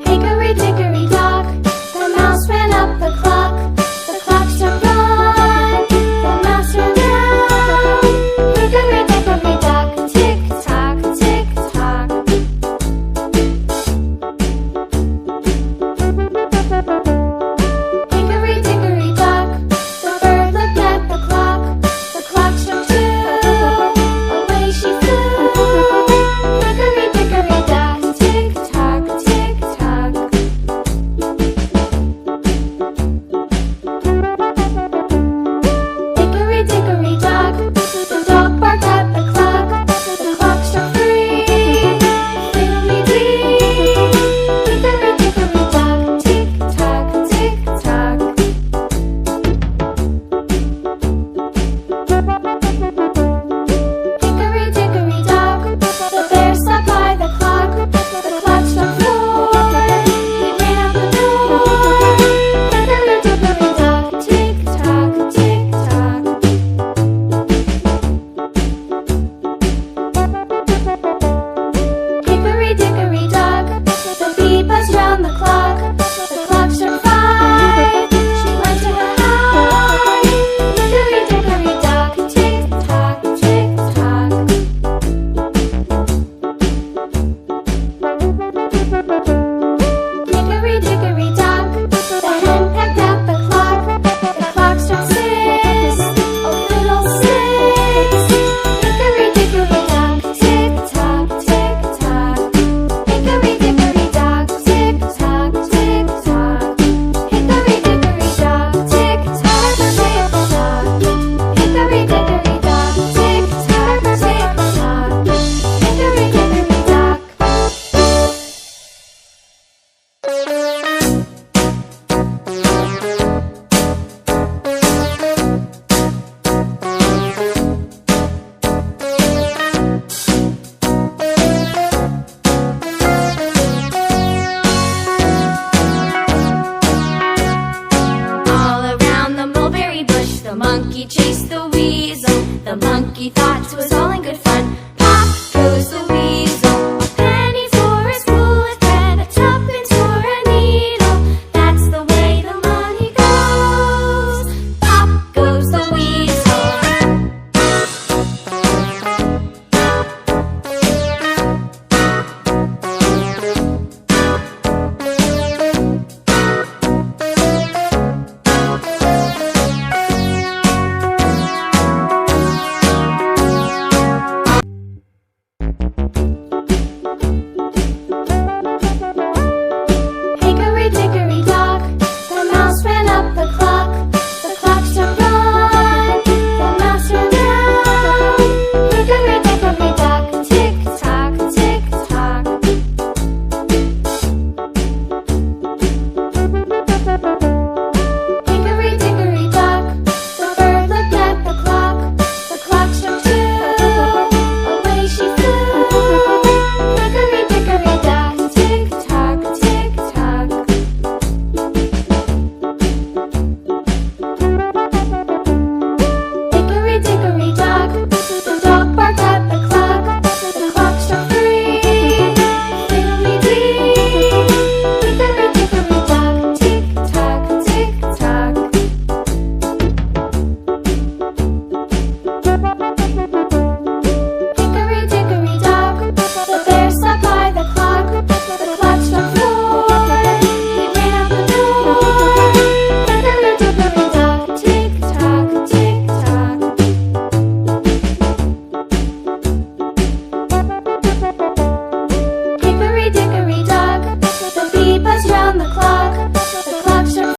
Hickory dickory dock, the mouse ran up the clock. The clock struck one, the mouse ran down. Hickory dickory dock, tick tock, tick tock. Hickory dickory dock, the bird looked at the clock. The clock struck two, away she flew. Hickory dickory dock, tick tock, tick tock. Hickory dickory dock, the dog barked at the clock. The clock struck three, fiddly-dee. Hickory dickory dock, tick tock, tick tock. Hickory dickory dock, the bear stopped by the clock. The clock struck four, he ran out the door. Hickory dickory dock, tick tock, tick tock. Hickory dickory dock, the bee buzzed round the clock. The clock struck five, she went to her hive. Hickory dickory dock, tick tock, tick tock. Hickory dickory dock, the hen pecked at the clock. The clock struck six, oh fiddle-sticks. Hickory dickory dock, tick tock, tick tock. Hickory dickory dock, tick tock, tick tock. Hickory dickory dock, tick tock, tick tock. Hickory dickory dock, tick tock, tick tock. Hickory dickory dock. All around the mulberry bush, the monkey chased the weasel. The monkey thought 'twas all in good fun.